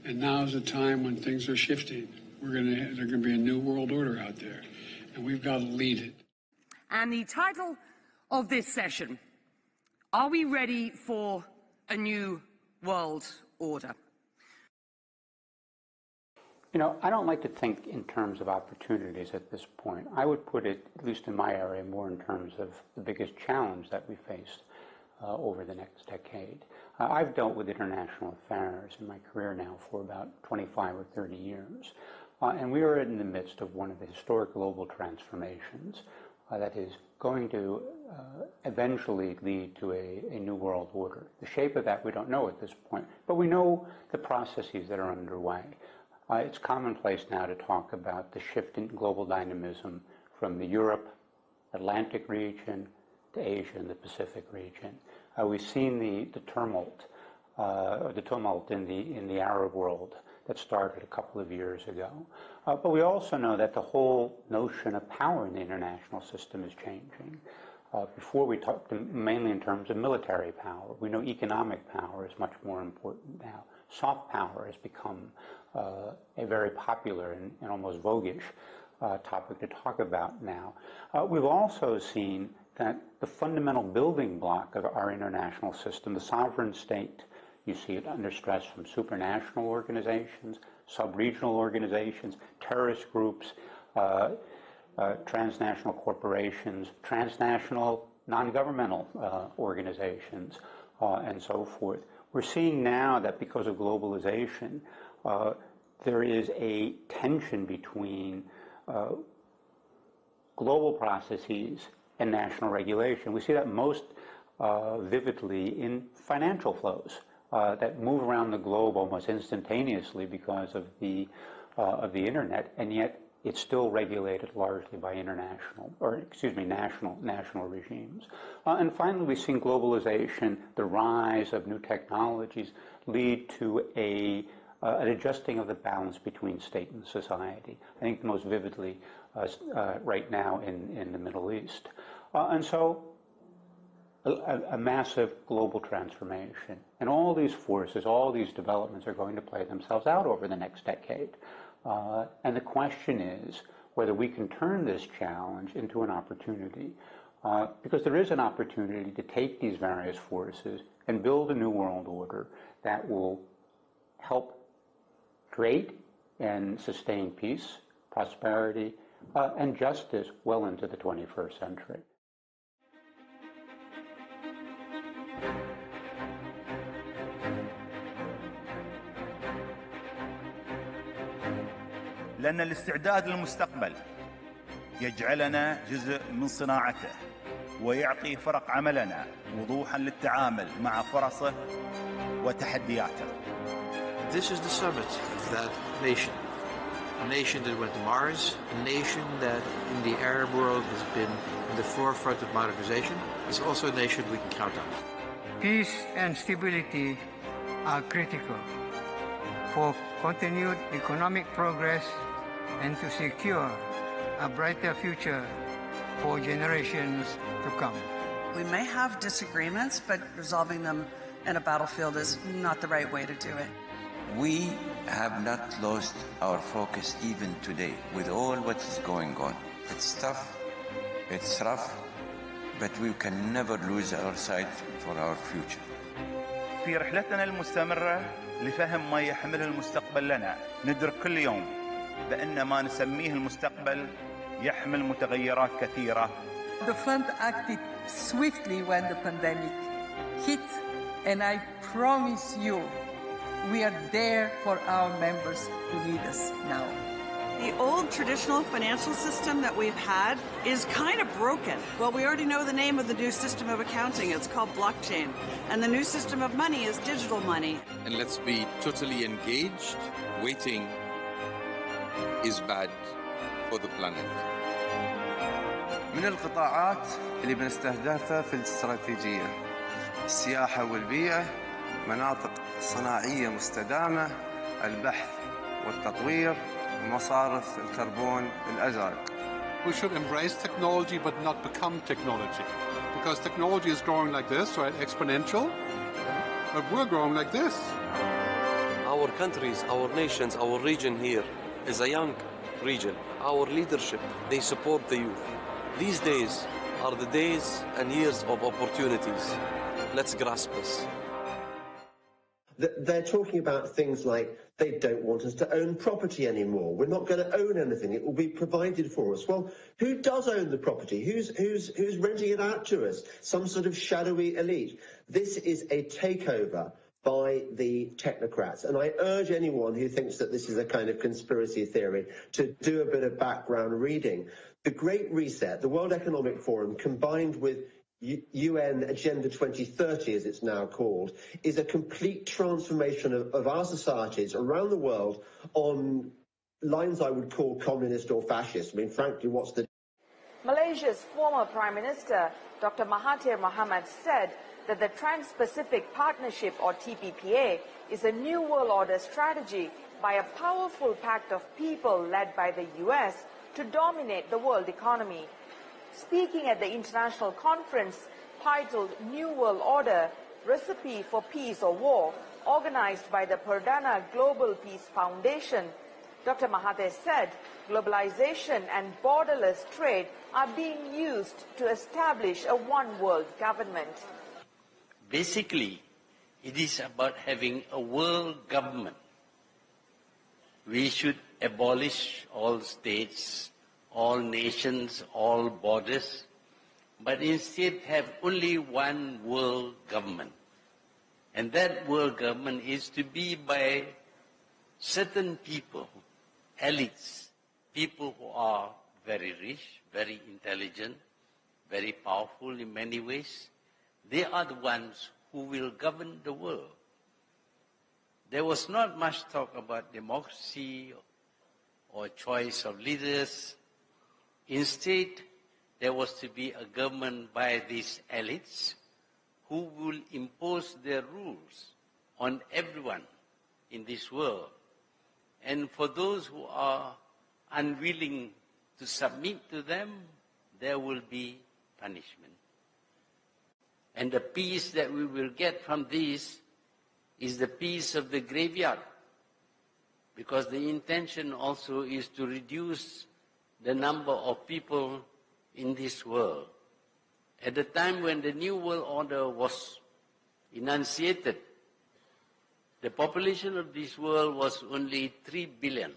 And now is the time when things are shifting. There's going to be a new world order out there, and we've got to lead it. And the title of this session, are we ready for a new world order? You know, I don't like to think in terms of opportunities at this point. I would put it, at least in my area, more in terms of the biggest challenge that we face over the next decade. I've dealt with international affairs in my career now for about 25 or 30 years. And we are in the midst of one of the historic global transformations that is going to eventually lead to a new world order. The shape of that we don't know at this point, but we know the processes that are underway. It's commonplace now to talk about the shift in global dynamism from the Europe, Atlantic region to Asia and the Pacific region. We've seen the tumult in the Arab world that started a couple of years ago. But we also know that the whole notion of power in the international system is changing. Before we talked mainly in terms of military power. We know economic power is much more important now. Soft power has become a very popular and almost voguish topic to talk about now. We've also seen that the fundamental building block of our international system, the sovereign state, you see it under stress from supranational organizations, sub-regional organizations, terrorist groups, transnational corporations, transnational non-governmental organizations, and so forth. We're seeing now that because of globalization, there is a tension between global processes and national regulation. We see that most vividly in financial flows that move around the globe almost instantaneously because of the internet, and yet it's still regulated largely by national regimes. And finally, we've seen globalization, the rise of new technologies, lead to an adjusting of the balance between state and society. I think most vividly right now in the Middle East. And so a massive global transformation. And all these forces, all these developments are going to play themselves out over the next decade. And the question is whether we can turn this challenge into an opportunity. Because there is an opportunity to take these various forces and build a new world order that will help create and sustain peace, prosperity, and justice well into the 21st century. لأن الاستعداد للمستقبل يجعلنا جزء من صناعته ويعطي فرق عملنا وضوحا للتعامل مع فرصه وتحدياته. This is the summit of that nation. A nation that went to Mars, a nation that in the Arab world has been in the forefront of modernization. It's also a nation we can count on. Peace and stability are critical for continued economic progress and to secure a brighter future for generations to come. We may have disagreements, but resolving them in a battlefield is not the right way to do it. We have not lost our focus even today with all what is going on. It's tough, it's rough, but we can never lose our sight for our future. في رحلتنا المستمرة لفهم ما يحمله المستقبل لنا ندرك كل يوم بأن ما نسميه المستقبل يحمل متغيرات كثيرة. The fund acted swiftly when the pandemic hit, and I promise you, we are there for our members who need us now. The old traditional financial system that we've had is kind of broken. Well, we already know the name of the new system of accounting. It's called blockchain. And the new system of money is digital money. And let's be totally engaged. Waiting is bad for the planet. من القطاعات اللي بنستهدفها في الاستراتيجية السياحة والبيئة، مناطق صناعية مستدامة، البحث والتطوير، ومصارف الكربون الأزرق. We should embrace technology but not become technology. Because technology is growing like this, right, exponential, but we're growing like this. our countries, our nations, our region here is a young region. Our leadership, they support the youth. These days are the days and years of opportunities. Let's grasp this. They're talking about things like they don't want us to own property anymore. We're not going to own anything. It will be provided for us. Well, who does own the property? Who's renting it out to us? Some sort of shadowy elite. This is a takeover by the technocrats. And I urge anyone who thinks that this is a kind of conspiracy theory to do a bit of background reading. The Great Reset, the World Economic Forum, combined with UN Agenda 2030, as it's now called, is a complete transformation of our societies around the world on lines I would call communist or fascist. I mean, frankly, what's the... Malaysia's former Prime Minister, Dr. Mahathir Mohamad, said that the Trans-Pacific Partnership, or TPPA, is a New World Order strategy by a powerful pact of people led by the US to dominate the world economy. Speaking at the international conference titled New World Order, Recipe for Peace or War, organized by the Perdana Global Peace Foundation, Dr. Mahathir said globalization and borderless trade are being used to establish a one-world government. Basically, it is about having a world government. We should abolish all states, all nations, all borders, but instead have only one world government. And that world government is to be by certain people, elites, people who are very rich, very intelligent, very powerful in many ways. They are the ones who will govern the world. There was not much talk about democracy or choice of leaders. Instead, there was to be a government by these elites who will impose their rules on everyone in this world. And for those who are unwilling to submit to them, there will be punishment. And the peace that we will get from this is the peace of the graveyard, because the intention also is to reduce the number of people in this world. At the time when the New World Order was enunciated, the population of this world was only 3 billion.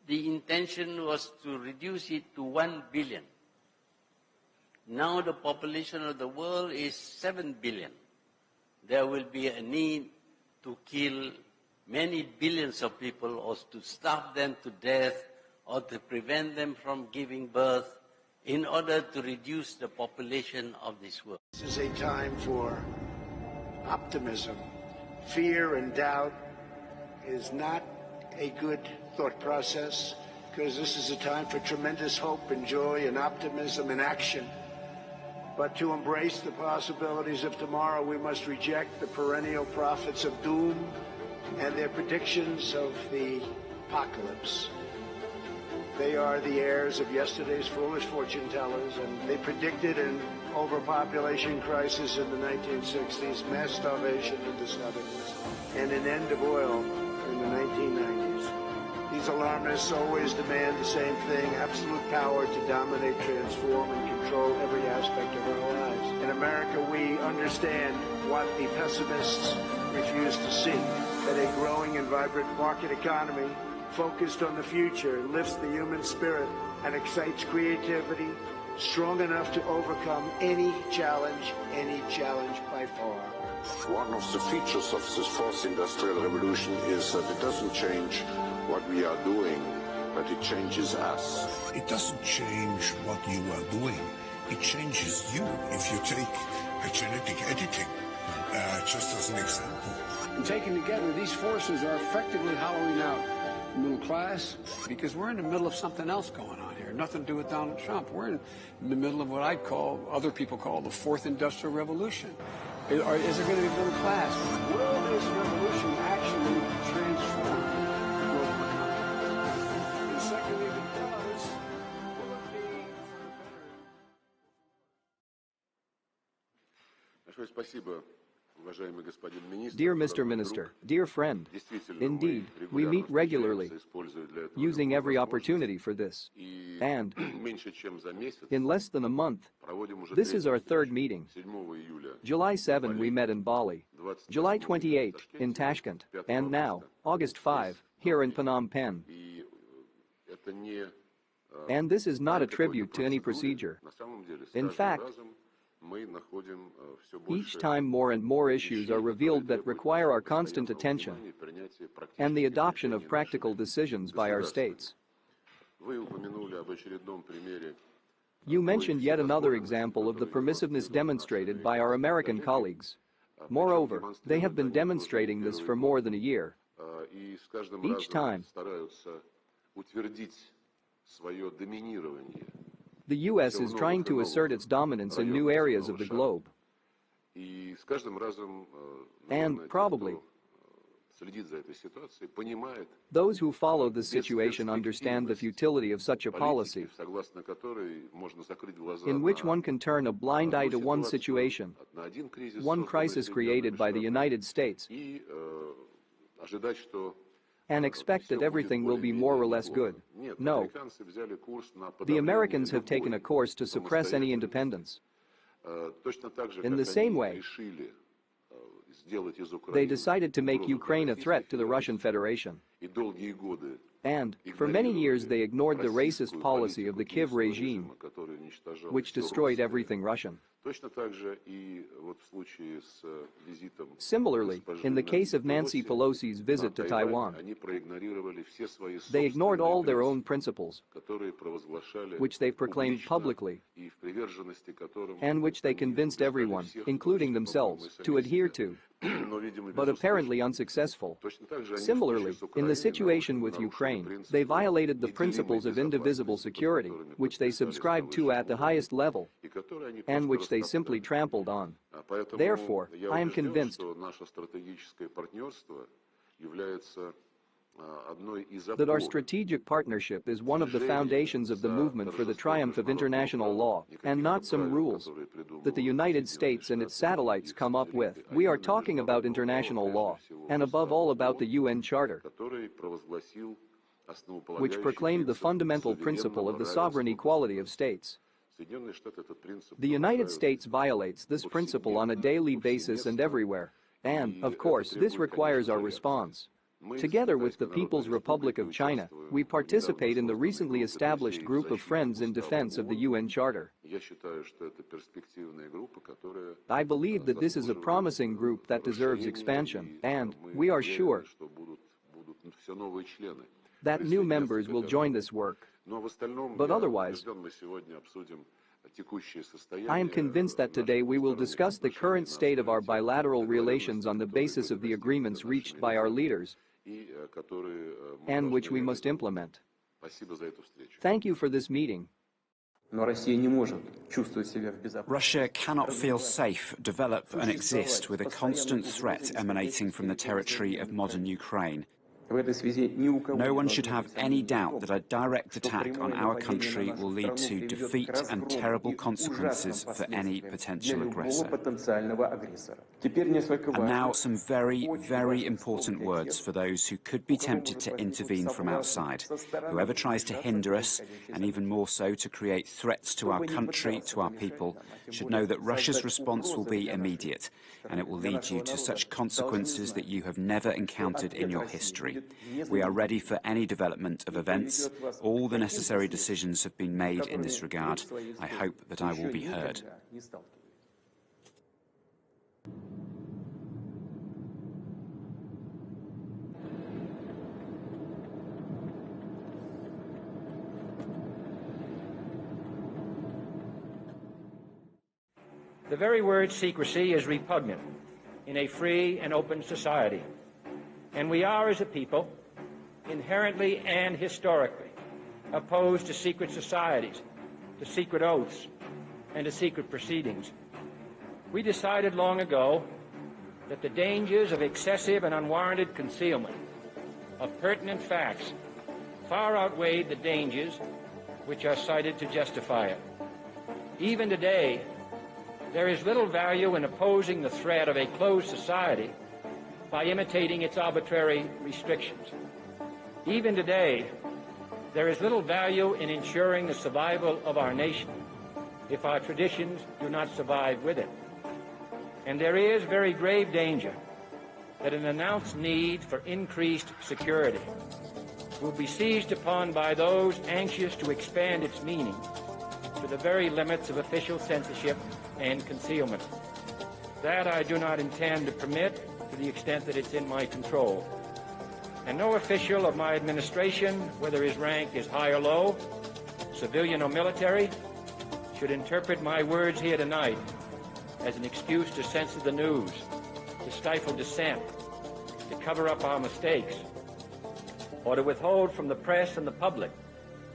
The intention was to reduce it to 1 billion. Now the population of the world is 7 billion. There will be a need to kill many billions of people, or to starve them to death, or to prevent them from giving birth, in order to reduce the population of this world. This is a time for optimism. Fear and doubt is not a good thought process, because this is a time for tremendous hope and joy and optimism and action. But to embrace the possibilities of tomorrow, we must reject the perennial prophets of doom and their predictions of the apocalypse. They are the heirs of yesterday's foolish fortune tellers, and they predicted an overpopulation crisis in the 1960s, mass starvation in the 70s, and an end of oil in the 1990s. These alarmists always demand the same thing: absolute power to dominate, transform, and control every aspect of our lives. In America, we understand what the pessimists refuse to see, that a growing and vibrant market economy focused on the future lifts the human spirit and excites creativity strong enough to overcome any challenge by far. One of the features of this fourth industrial revolution is that it doesn't change what we are doing, but it changes us. It doesn't change what you are doing, it changes you. If you take genetic editing, just as an example. Taken together, these forces are effectively hollowing out the middle class, because we're in the middle of something else going on here. Nothing to do with Donald Trump. We're in the middle of what I'd call, other people call, the fourth industrial revolution. Is there going to be a middle class? Will this revolution actually transform the global economy? And secondly, if it does, will it be for the better? Большое спасибо, Dear Mr. Minister, dear friend, indeed, we meet regularly, using every opportunity for this. And in less than a month, this is our third meeting. July 7, we met in Bali. July 28, in Tashkent. And now, August 5, here in Phnom Penh. And this is not a tribute to any procedure. In fact, each time more and more issues are revealed that require our constant attention and the adoption of practical decisions by our states. You mentioned yet another example of the permissiveness demonstrated by our American colleagues. Moreover, they have been demonstrating this for more than a year. Each time, the U.S. is trying to assert its dominance in new areas of the globe. And probably, those who follow this situation understand the futility of such a policy, in which one can turn a blind eye to one situation, one crisis created by the United States, and expect that everything will be more or less good. No. The Americans have taken a course to suppress any independence. In the same way, they decided to make Ukraine a threat to the Russian Federation. And, for many years, they ignored the racist policy of the Kiev regime, which destroyed everything Russian. Similarly, in the case of Nancy Pelosi's visit to Taiwan, they ignored all their own principles, which they proclaimed publicly, and which they convinced everyone, including themselves, to adhere to, but apparently unsuccessful. Similarly, in the situation with Ukraine, they violated the principles of indivisible security, which they subscribed to at the highest level, and which they simply trampled on. Therefore, I am convinced that our strategic partnership is one of the foundations of the movement for the triumph of international law, and not some rules that the United States and its satellites come up with. We are talking about international law, and above all about the UN Charter, which proclaimed the fundamental principle of the sovereign equality of states. The United States violates this principle on a daily basis and everywhere, and, of course, this requires our response. Together with the People's Republic of China, we participate in the recently established group of Friends in Defense of the UN Charter. I believe that this is a promising group that deserves expansion, and we are sure that new members will join this work. But otherwise, I am convinced that today we will discuss the current state of our bilateral relations on the basis of the agreements reached by our leaders, and which we must implement. Thank you for this meeting. Russia cannot feel safe, develop and exist with a constant threat emanating from the territory of modern Ukraine. No one should have any doubt that a direct attack on our country will lead to defeat and terrible consequences for any potential aggressor. And now some very, very important words for those who could be tempted to intervene from outside. Whoever tries to hinder us, and even more so to create threats to our country, to our people, should know that Russia's response will be immediate, and it will lead you to such consequences that you have never encountered in your history. We are ready for any development of events. All the necessary decisions have been made in this regard. I hope that I will be heard. The very word secrecy is repugnant in a free and open society. And we are, as a people, inherently and historically opposed to secret societies, to secret oaths, and to secret proceedings. We decided long ago that the dangers of excessive and unwarranted concealment of pertinent facts far outweighed the dangers which are cited to justify it. Even today, There is little value in opposing the threat of a closed society by imitating its arbitrary restrictions. Even today, there is little value in ensuring the survival of our nation if our traditions do not survive with it. And there is very grave danger that an announced need for increased security will be seized upon by those anxious to expand its meaning to the very limits of official censorship and concealment. That I do not intend to permit to the extent that it's in my control. And no official of my administration, whether his rank is high or low, civilian or military, should interpret my words here tonight as an excuse to censor the news, to stifle dissent, to cover up our mistakes, or to withhold from the press and the public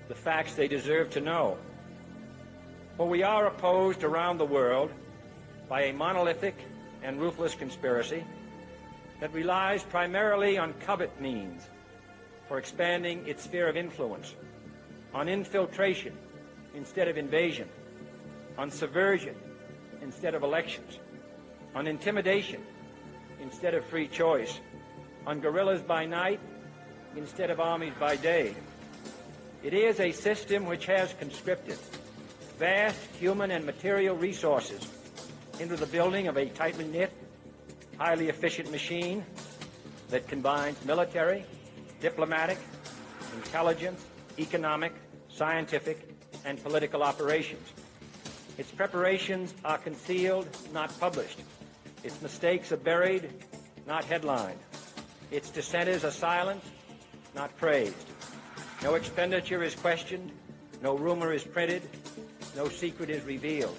the facts they deserve to know. For we are opposed around the world by a monolithic and ruthless conspiracy that relies primarily on covert means for expanding its sphere of influence, on infiltration instead of invasion, on subversion instead of elections, on intimidation instead of free choice, on guerrillas by night instead of armies by day. It is a system which has conscripted vast human and material resources into the building of a tightly knit, highly efficient machine that combines military, diplomatic, intelligence, economic, scientific, and political operations. Its preparations are concealed, not published. Its mistakes are buried, not headlined. Its dissenters are silenced, not praised. No expenditure is questioned, no rumor is printed, no secret is revealed.